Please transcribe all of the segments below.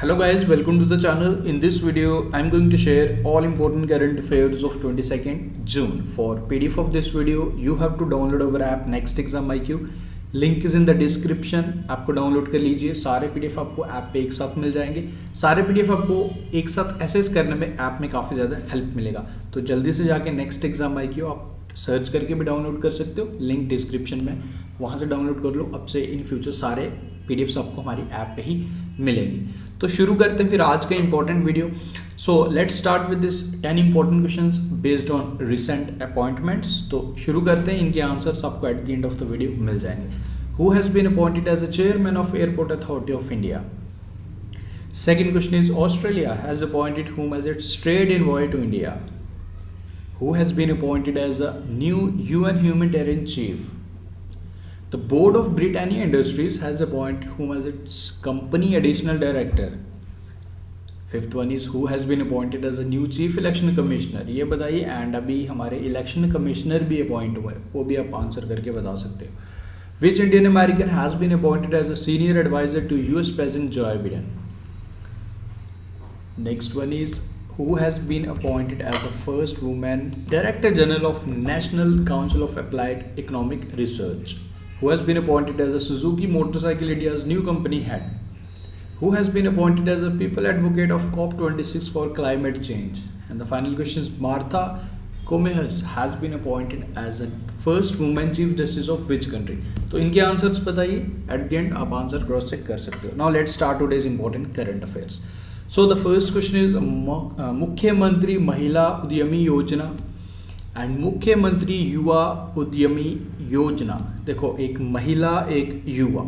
Hello guys, welcome to the channel. In this video, I'm going to share all important current affairs of 22nd June. For PDF of this video, you have to download our app Next Exam IQ. Link is in the description, आपको download कर लीजिए। सारे PDF आपको app पे एक साथ मिल जाएंगे। सारे पीडीएफ आपको एक साथ एसेस करने में ऐप में काफ़ी ज़्यादा हेल्प मिलेगा। तो जल्दी से जाके नेक्स्ट एग्जाम IQ आप सर्च करके भी डाउनलोड कर सकते हो, लिंक डिस्क्रिप्शन में, वहाँ से डाउनलोड कर लो। अब से इन फ्यूचर सारे पीडीएफ्स आपको हमारी ऐप पे ही मिलेंगी। तो शुरू करते हैं फिर आज का important video. So let's start with this 10 important questions based on recent appointments. तो शुरू करते हैं, इनके आंसर्स आपको at the end of the video मिल जाएंगे। Who has been appointed as a chairman of Airport Authority of India? Second question is, Australia has appointed whom as its trade envoy to India? Who has been appointed as a new UN humanitarian chief? The board of Britannia Industries has appointed whom as its company additional director? Fifth one is, who has been appointed as a new chief election commissioner? ये बताइए। And अभी हमारे election commissioner भी appoint हुए, वो भी आप answer करके बता सकते हो। Which Indian American has been appointed as a senior advisor to US President Joe Biden? Next one is, who has been appointed as the first woman Director General of National Council of Applied Economic Research? Who has been appointed as a Suzuki Motorcycle India's new company head? Who has been appointed as a people advocate of COP26 for climate change? And the final question is, Martha Komias has been appointed as the first woman chief justice of which country? तो इनके answers बताइए, eight the and आप answer cross check कर सकते हो। Now let's start today's important current affairs. So the first question is मुख्यमंत्री महिला उद्यमी योजना एंड मुख्यमंत्री युवा उद्यमी योजना। देखो, एक महिला एक युवा,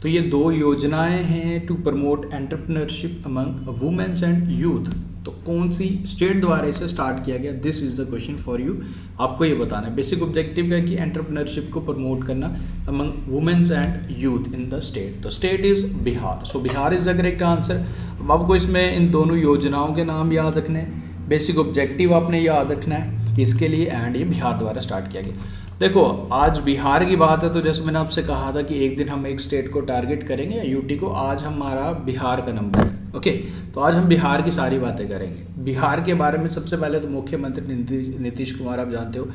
तो ये दो योजनाएं हैं to promote entrepreneurship among womens and youth. तो कौन सी स्टेट द्वारा इसे स्टार्ट किया गया? This is the question for you. आपको ये बताना है। बेसिक ऑब्जेक्टिव है कि एंटरप्रेन्योरशिप को प्रमोट करना among womens and youth in the state. तो state is Bihar. So Bihar is the correct answer. अब आपको इसमें इन दोनों योजनाओं के नाम याद रखने हैं, बेसिक ऑब्जेक्टिव आपने याद रखना है किसके लिए, एंड ये बिहार द्वारा स्टार्ट किया गया। देखो, आज बिहार की बात है, तो जैसे मैंने आपसे कहा था कि एक दिन हम एक स्टेट को टारगेट करेंगे या यूटी को, आज हमारा बिहार का नंबर है। ओके, तो आज हम बिहार की सारी बातें करेंगे। बिहार के बारे में सबसे पहले तो मुख्यमंत्री नीतीश कुमार, आप जानते हो।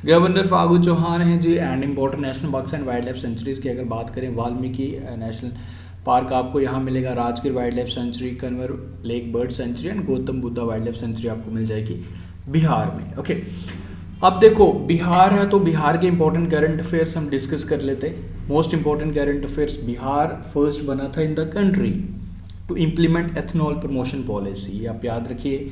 गवर्नर फागू चौहान हैं जी। And important national parks and wildlife sanctuaries की अगर बात करें, वाल्मीकि नेशनल पार्क आपको यहाँ मिलेगा, Rajgir wild life sanctuary, Kanwar lake bird sanctuary and Gautam Buddha wild life sanctuary आपको मिल जाएगी बिहार में। ओके, अब देखो बिहार है तो बिहार के इंपॉर्टेंट करंट अफेयर्स हम डिस्कस कर लेते हैं। Most important current affairs, Bihar first बना था in the country to implement ethanol promotion policy. आप याद रखिए।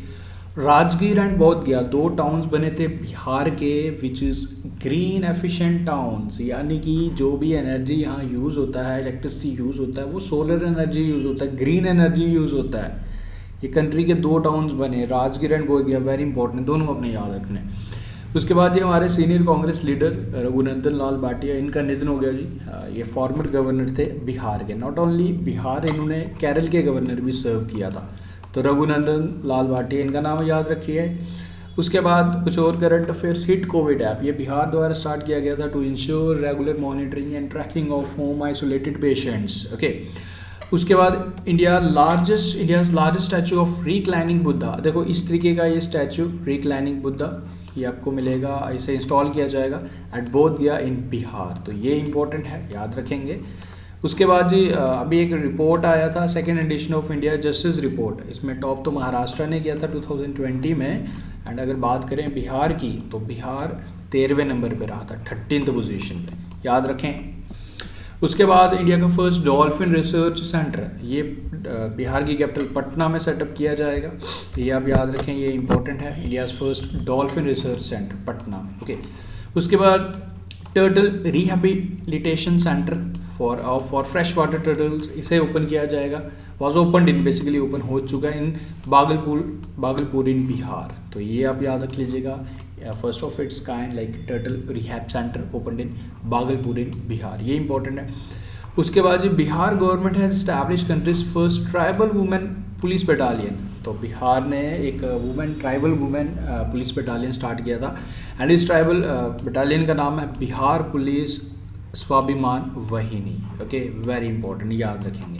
राजगीर एंड बोध गया, दो टाउन्स बने थे बिहार के which is green efficient towns, यानी कि जो भी एनर्जी यहाँ यूज़ होता है, इलेक्ट्रिसिटी यूज़ होता है, वो सोलर एनर्जी यूज़ होता है, ग्रीन एनर्जी यूज़ होता है। ये कंट्री के दो टाउन्स बने, राजगीर एंड बोध गया, वेरी इंपॉर्टेंट, दोनों अपने याद रखने। उसके बाद ये हमारे सीनियर कांग्रेस लीडर रघुनंदन लाल भाटिया, इनका निधन हो गया जी। ये फॉर्मर गवर्नर थे बिहार के। नॉट ओनली बिहार, इन्होंने केरल के गवर्नर भी सर्व किया था। तो रघुनंदन लाल भाटिया, इनका नाम याद रखिए। उसके बाद कुछ और current affairs, hit COVID app, ये बिहार द्वारा स्टार्ट किया गया था to ensure regular monitoring and tracking of home isolated patients. Okay, उसके बाद India's largest statue of reclining Buddha. देखो, इस तरीके का ये स्टैचू रिक्लाइनिंग बुद्धा, ये आपको मिलेगा, इसे इंस्टॉल किया जाएगा एट बोध गया इन बिहार। तो ये इंपॉर्टेंट है, याद रखेंगे। उसके बाद जी अभी एक रिपोर्ट आया था, second edition of India justice report. इसमें टॉप तो महाराष्ट्र ने किया था 2020 में। एंड अगर बात करें बिहार की, तो बिहार 13वें नंबर पे रहा था, 13th पोजीशन पे, याद रखें। उसके बाद इंडिया का फर्स्ट डॉल्फिन रिसर्च सेंटर, ये बिहार की कैपिटल पटना में सेटअप किया जाएगा। ये आप याद रखें, ये इंपॉर्टेंट है। India's first dolphin research centre Patna में। ओके, उसके बाद turtle rehabilitation centre for fresh water turtles, इसे ओपन किया जाएगा। Was open in, basically open हो चुका है इन भागलपुर इन बिहार। तो ये आप याद रख लीजिएगा, first of it's kind like turtle rehab center open in Bhagalpur in Bihar, ये इंपॉर्टेंट है। उसके बाद जी Bihar government has establish countries first tribal women police battalion. तो बिहार ने एक tribal women police battalion start किया था एंड इस ट्राइबल बटालियन का नाम है बिहार पुलिस स्वाभिमान वाहिनी। ओके, वेरी इंपॉर्टेंट, याद रखेंगे।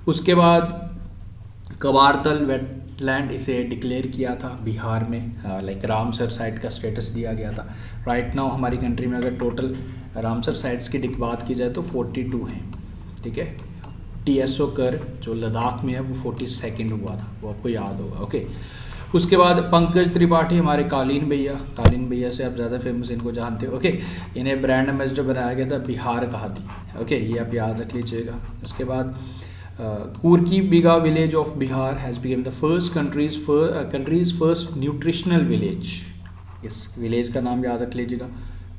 उसके बाद कबारतल वेटलैंड इसे डिक्लेयर किया था बिहार में, लाइक रामसर साइट का स्टेटस दिया गया था। राइट नाउ हमारी कंट्री में अगर टोटल रामसर साइट्स की बात की जाए तो 42 हैं, ठीक है। TSO कर जो लद्दाख में है वो 42nd हुआ था, वो आपको याद होगा, ओके। उसके बाद पंकज त्रिपाठी हमारे कालीन भैया से आप ज़्यादा फेमस इनको जानते हो, ओके। इन्हें ब्रांड एम्बेसडर बनाया गया था बिहार खादी, ओके, ये आप याद रख लीजिएगा। उसके बाद Kurki Biga village of Bihar has become the first countries first nutritional village. इस विलेज का नाम याद रख लीजिएगा,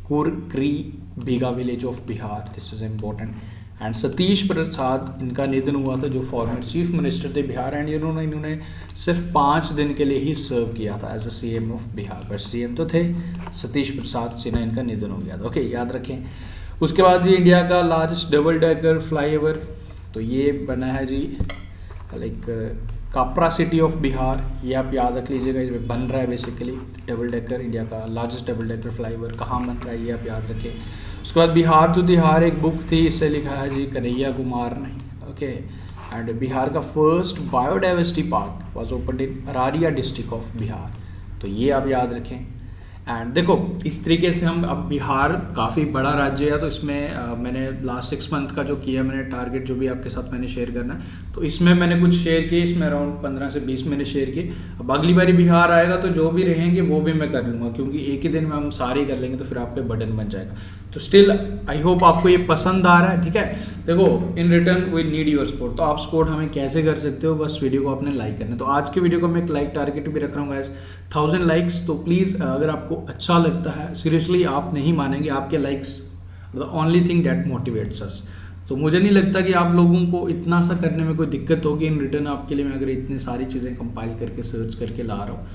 Kurki Biga village of Bihar, this is important. And Satish Prasad इनका निधन हुआ था, जो फॉर्मर चीफ मिनिस्टर थे बिहार, एंड इन्होंने सिर्फ 5 दिन के लिए ही सर्व किया था as a CM of Bihar, पर CM तो थे सतीश प्रसाद सिन्हा, इनका निधन हो गया था, ओके, याद रखें। उसके बाद जी इंडिया का लार्जेस्ट डबल डेकर फ्लाईओवर, तो ये बना है जी like Chhapra city of Bihar, ये आप याद रख लीजिएगा, ये बन रहा है बेसिकली डबल डेकर, इंडिया का लार्जेस्ट डबल डेकर फ्लाईओवर कहाँ बन रहा है ये आप याद रखें। उसके बाद बिहार तो तिहार एक बुक थी, इससे लिखा है जी कन्हैया कुमार ने, ओके। एंड बिहार का first biodiversity park was open in Araria district of Bihar, तो ये आप याद रखें। एंड देखो इस तरीके से हम, अब बिहार काफ़ी बड़ा राज्य है, तो इसमें मैंने लास्ट 6 मंथ का जो किया मैंने टारगेट, जो भी आपके साथ मैंने शेयर करना है, तो इसमें मैंने कुछ शेयर किए, इसमें अराउंड 15 से 20 मैंने शेयर किए। अब अगली बारी बिहार आएगा तो जो भी रहेंगे वो भी मैं कर लूँगा, क्योंकि एक ही दिन में हम सारे कर लेंगे तो फिर आप पे बर्डन बन जाएगा। तो स्टिल आई होप आपको ये पसंद आ रहा है, ठीक है। देखो in return we need your support, तो आप सपोर्ट हमें कैसे कर सकते हो, बस वीडियो को आपने लाइक करना है। तो आज के वीडियो को मैं एक लाइक टारगेट भी रख रहा हूँ गाइस, 1000 लाइक्स। तो प्लीज़ अगर आपको अच्छा लगता है, सीरियसली आप नहीं मानेंगे, आपके likes the only thing that motivates अस। तो मुझे नहीं लगता कि आप लोगों को इतना सा करने में कोई दिक्कत होगी। इन रिटर्न आपके लिए मैं अगर इतनी सारी चीज़ें कंपाइल करके सर्च करके ला रहा हूँ,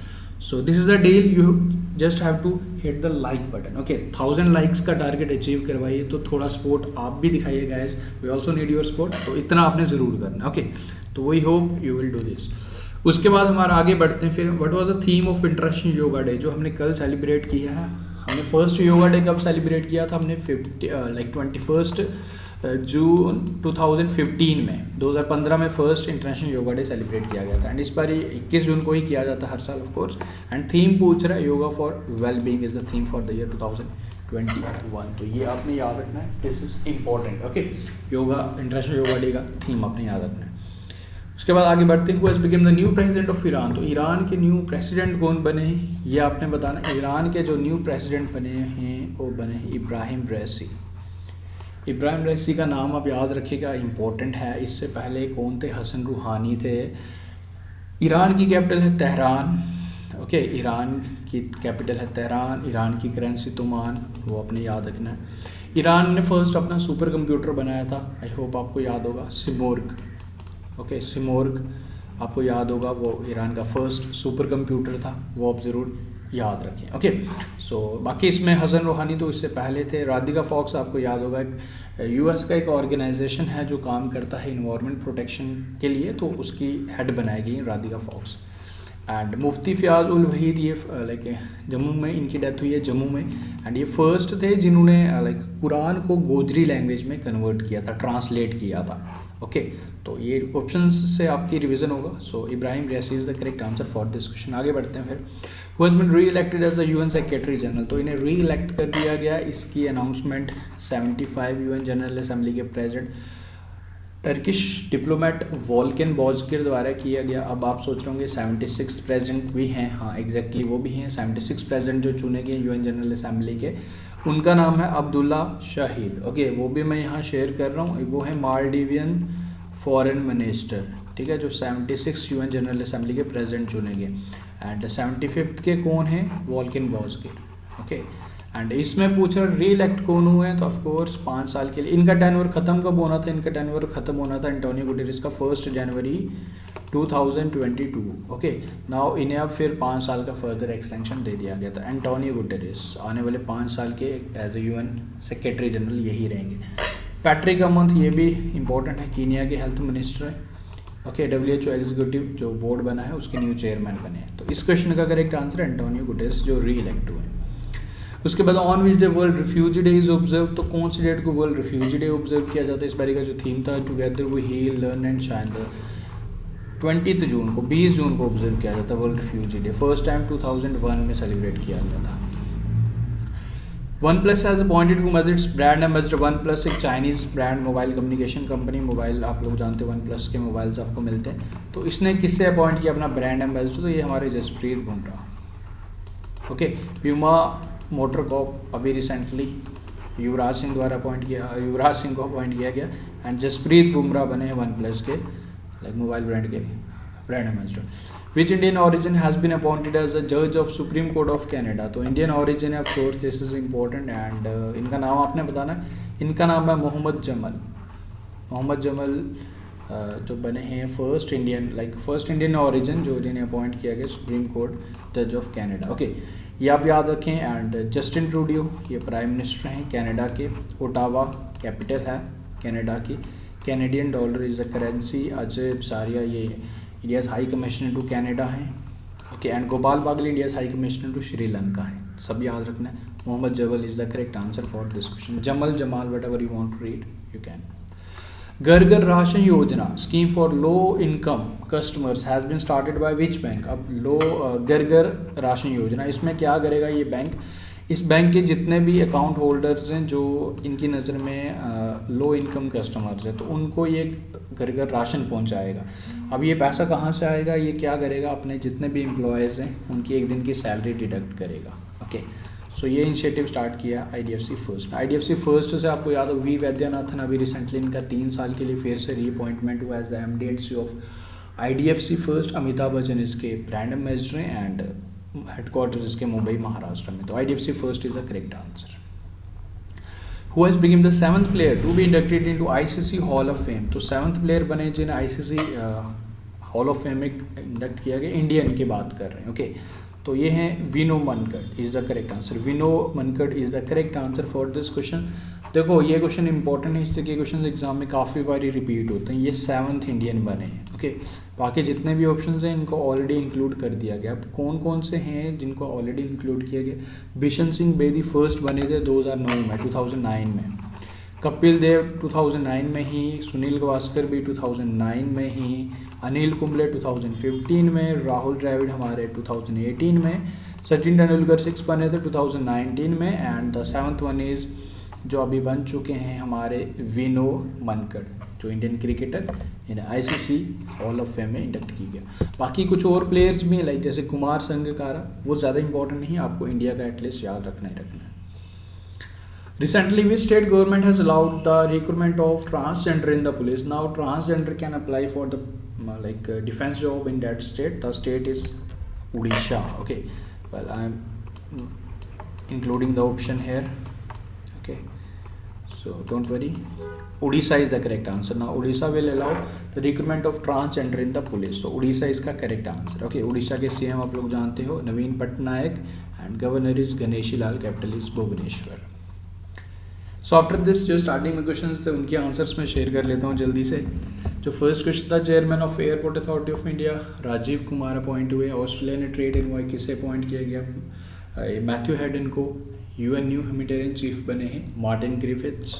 so this is a deal, you just have to hit the like button, okay. 1000 likes का टारगेट अचीव करवाइए, तो थोड़ा सपोर्ट आप भी दिखाइए guys, we also need your support, तो इतना आपने ज़रूर करना, ओके। तो we hope you will do this. उसके बाद हमारा आगे बढ़ते हैं फिर, what was the theme of International Yoga Day, जो हमने कल सेलिब्रेट किया है। हमने फर्स्ट योगा डे कब सेलिब्रेट किया था, हमने 21 जून 2015 में, 2015 में first international Yoga day celebrate किया गया था। एंड इस बार ये 21 जून को ही किया जाता है हर साल ऑफ कोर्स। एंड थीम पूछ रहा है yoga for well being is the theme for the year 2021, तो ये आपने याद रखना है, this is important, okay. Yoga international Yoga day का थीम आपने याद रखना है। उसके बाद आगे बढ़ते हैं, who has become the new president of Iran, तो ईरान के न्यू प्रेसिडेंट कौन बने हैं ये आपने बताना। ईरान के जो न्यू प्रेसिडेंट बने हैं वो बने हैं इब्राहिम रईसी। इब्राहिम रईसी का नाम आप याद रखिएगा, इम्पोर्टेंट है। इससे पहले कौन थे, हसन रूहानी थे। ईरान की कैपिटल है तेहरान, ओके, ईरान की कैपिटल है तेहरान। ईरान की करेंसी तुमान, वो आपने याद रखना है। ईरान ने फर्स्ट अपना सुपर कंप्यूटर बनाया था, आई होप आपको याद होगा, सिमोर्ग, ओके, सिमोर्ग आपको याद होगा, वो ईरान का फर्स्ट सुपर कंप्यूटर था, वो आप ज़रूर याद रखें, ओके। सो बाकी इसमें हसन रूहानी तो इससे पहले थे। राधिका फॉक्स आपको याद होगा, US का एक ऑर्गेनाइजेशन है जो काम करता है इन्वायरमेंट प्रोटेक्शन के लिए, तो उसकी हेड बनाई गई राधिका फॉक्स। एंड मुफ्ती फ़याज़ उल वहीद, ये लाइक जम्मू में इनकी डेथ हुई है, जम्मू में। एंड ये फर्स्ट थे जिन्होंने लाइक कुरान को गोजरी लैंग्वेज में कन्वर्ट किया था, ट्रांसलेट किया था, ओके। तो ये ऑप्शंस से आपकी रिवीजन होगा। So Ibrahim Raisi is the correct answer for this question. आगे बढ़ते हैं फिर, who has been re elected as the UN secretary general, तो इन्हें री इलेक्ट कर दिया गया। इसकी अनाउंसमेंट 75 UN जनरल असेंबली के president Turkish diplomat Volkan Bozkir द्वारा किया गया। अब आप सोच रहे होंगे 76 प्रेसिडेंट भी हैं, हाँ एग्जैक्टली वो भी हैं। 76 प्रेसिडेंट जो चुने गए UN जनरल असेंबली के, उनका नाम है अब्दुल्ला शाहिद, ओके। वो भी मैं यहाँ शेयर कर रहा हूँ, वो है मालदीवियन फॉरेन मिनिस्टर, ठीक है, जो 76 UN जनरल असेंबली के प्रेसिडेंट चुने गए। एंड 75th के कौन हैं, वोल्कन बॉजकिर, ओके। एंड इसमें पूछा री इलेक्ट कौन हुए हैं, तो ऑफकोर्स 5 साल के लिए। इनका टेन्योर खत्म कब होना था, इनका टेन्योर खत्म होना था एंटोनियो गुटेरेस का 1 जनवरी 2022, ओके। नाउ इन्हें अब फिर 5 साल का फर्दर एक्सटेंशन दे दिया गया था। एंटोनियो गुटेरेस आने वाले 5 साल के as a UN secretary general यही रहेंगे। पैट्रिक अमंत, ये भी इंपॉर्टेंट है, कीनिया के हेल्थ मिनिस्टर है, ओके। WHO एग्जीक्यूटिव जो बोर्ड बना है उसके न्यू चेयरमैन बने हैं। तो इस क्वेश्चन का करेक्ट आंसर एंटोनियो गुटेरेस जो री इलेक्ट हुए। उसके बाद on which day World Refugee Day is observe, तो कौन सी डेट को वर्ल्ड रिफ्यूजी डे ऑब्जर्व किया जाता है। इस बारे का जो थीम था, together we heal learn and shine, 20 जून को 20 जून को ऑब्जर्व किया जाता है World Refugee Day. First time 2001 में सेलिब्रेट किया गया था। OnePlus has appointed whom as its brand ambassador. OnePlus एक Chinese brand mobile communication company, mobile आप लोग जानते हैं वन प्लस के मोबाइल्स आपको मिलते हैं। तो इसने किससे अपॉइंट किया अपना ब्रांड एम्बेसडर? तो ये हमारे Jasprit Bumrah. Okay, Puma motor corp अभी रिसेंटली युवराज सिंह द्वारा अपॉइंट किया, युवराज सिंह को अपॉइंट किया गया एंड जसप्रीत बुमराह बने हैं वन प्लस के लाइक मोबाइल ब्रांड के brand ambassador. Which Indian origin has been appointed as a जज of supreme court of Canada? तो इंडियन ऑरिजिन है of course, this is important and इनका नाम आपने बताना है। इनका नाम है मोहम्मद जमल। मोहम्मद जमल जो बने हैं फर्स्ट इंडियन ऑरिजिन जो जिन्हें अपॉइंट किया गया सुप्रीम कोर्ट जज ऑफ कैनेडा। ओके, ये आप याद रखें। एंड जस्टिन ट्रूडियो ये प्राइम मिनिस्टर हैं कैनेडा के। ओटावा कैपिटल है कैनेडा की। Canadian dollar is the currency. Ajay Saria ये India's high commissioner to Canada है। Okay, and Gopal Baglay India's high commissioner to Sri Lanka है। सब याद रखना है। Mohammed Jamal is the correct answer for this question. Jamal Jamal whatever you want to read you can. Ghar Ghar ration Yojana scheme for low income customers has been started by which bank? अब Ghar Ghar ration योजना, इसमें क्या करेगा ये bank? इस bank के जितने भी अकाउंट होल्डर्स हैं जो इनकी नज़र में लो इनकम कस्टमर्स हैं तो उनको ये घर घर राशन पहुंचाएगा। अब ये पैसा कहाँ से आएगा? ये क्या करेगा? अपने जितने भी एम्प्लॉयज़ हैं उनकी एक दिन की सैलरी डिडक्ट करेगा। ओके, सो ये इनिशिएटिव स्टार्ट किया IDFC फर्स्ट। IDFC फर्स्ट से आपको याद हो वी वैद्यनाथन अभी रिसेंटली इनका 3 साल के लिए फिर से रीअपॉइंटमेंट हुआ as the MD&C of IDFC first. Amitabh Bachchan इसके ब्रांड एम्बेसडर हैं एंड हेडक्वार्टर्स इसके मुंबई महाराष्ट्र में। तो IDFC first is the correct answer. Who has become the 7th player to be inducted into ICC Hall of Fame? तो 7th player बने जिन्हें ICC hall of fame में induct किया गया। इंडियन की बात कर रहे हैं। ओके, तो ये हैं Vinoo Mankad is the correct answer. Vinoo Mankad is the correct answer for this question. देखो ये क्वेश्चन इंपॉर्टेंट है, इससे के क्वेश्चन एग्जाम में काफ़ी बार रिपीट होते हैं। ये 7th इंडियन बने हैं। ओके, बाकी जितने भी ऑप्शंस हैं इनको ऑलरेडी इंक्लूड कर दिया गया। अब कौन कौन से हैं जिनको ऑलरेडी इंक्लूड किया गया? बिशन सिंह बेदी फर्स्ट बने थे 2009 में। कपिल देव 2009 में ही। सुनील गावस्कर भी 2009 में ही। अनिल कुंबले 2015 में। राहुल द्रविड़ हमारे 2018 में। सचिन तेंदुलकर 6 बने थे 2019 में। And the 7th one is जो अभी बन चुके हैं हमारे विनो मनकड जो इंडियन क्रिकेटर इन्हें ICC हॉल ऑफ फेम में इंडक्ट की गया। बाकी कुछ और प्लेयर्स भी लाइक जैसे कुमार संगकारा, वो ज़्यादा इंपॉर्टेंट नहीं, आपको इंडिया का एटलीस्ट याद रखना ही रखना है। Recently, which state government has allowed the recruitment of transgender in the police? Now, transgender can apply for the defense job in that state. The state is Odisha. Okay, well, I am including the option here. Okay, so don't worry. Odisha is the correct answer. Now, Odisha will allow the recruitment of transgender in the police. So, Odisha is का correct answer. Okay, Odisha के CM आप लोग जानते हो Naveen Patnaik and governor is Ganeshi Lal, capital is Bhubaneswar. So after this जो starting में questions थे उनके आंसर्स मैं शेयर कर लेता हूँ जल्दी से। जो फर्स्ट क्वेश्चन था chairman of airport authority of India Rajiv Kumar appoint हुए। ऑस्ट्रेलिया ने ट्रेड एनवॉय किसे अपॉइंट किया गया? मैथ्यू हेडन को। UN न्यू ह्यूमैनिटेरियन चीफ बने हैं Martin Griffiths.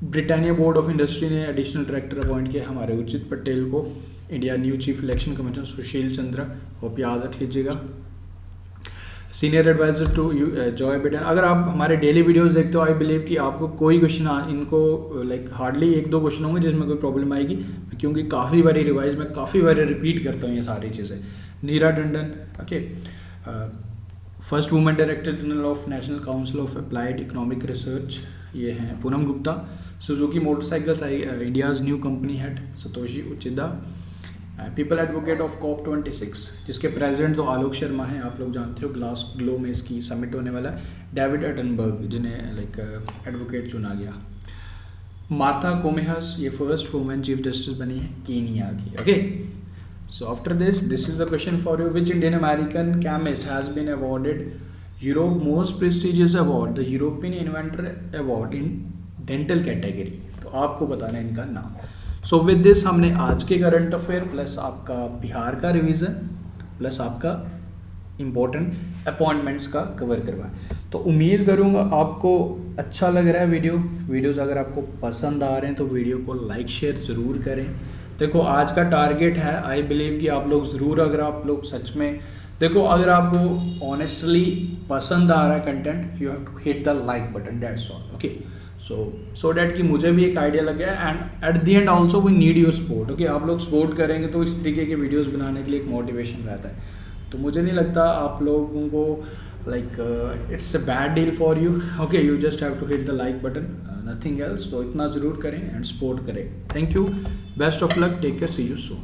Britannia board of industry ने एडिशनल डायरेक्टर अपॉइंट किया हमारे उचित पटेल को। India new chief election commission Sushil Chandra, hope याद रख लीजिएगा। Senior advisor to Joe Biden. अगर आप हमारे डेली वीडियोस देखते हो आई बिलीव कि आपको कोई क्वेश्चन इनको हार्डली 1-2 क्वेश्चन होंगे जिसमें कोई प्रॉब्लम आएगी, क्योंकि काफ़ी बारी रिवाइज में काफ़ी बारी रिपीट करता हूँ ये सारी चीज़ें। Neera Tandon, okay, first women director general of national council of applied economic research ये हैं Poonam Gupta. Suzuki motorcycles India's new company head Satoshi Uchida. People advocate of COP26 जिसके प्रेसिडेंट तो आलोक शर्मा हैं, आप लोग जानते हो। ग्लासगो में इसकी समिट होने वाला है। डेविड एटनबर्ग जिन्हें एडवोकेट चुना गया। मार्था कोमेहस ये फर्स्ट वुमेन चीफ जस्टिस बनी है कीनिया की। Okay, so after this is the question for you. Which Indian American chemist has been awarded Europe most prestigious award the European inventor award in dental category? तो आपको बताना है इनका नाम। So with this हमने आज के करंट अफेयर प्लस आपका बिहार का रिवीजन प्लस आपका इम्पोर्टेंट अपॉइंटमेंट्स का कवर करवाया। तो उम्मीद करूँगा आपको अच्छा लग रहा है वीडियोज़ अगर आपको पसंद आ रहे हैं तो वीडियो को लाइक शेयर ज़रूर करें। देखो आज का टारगेट है, आई बिलीव कि आप लोग ज़रूर, अगर आप लोग सच में देखो, अगर आपको ऑनेस्टली पसंद आ रहा है content, you have to hit the like button, that's all. Okay, so that कि मुझे भी एक आइडिया लगे, and at the end also we need your support. Okay, आप लोग सपोर्ट करेंगे तो इस तरीके के वीडियोज़ बनाने के लिए एक मोटिवेशन रहता है। तो मुझे नहीं लगता आप लोगों को like it's a bad deal for you. Okay, you just have to hit the like button, nothing else. तो इतना ज़रूर करें एंड सपोर्ट करें। Thank you, best of luck, take care, see you soon.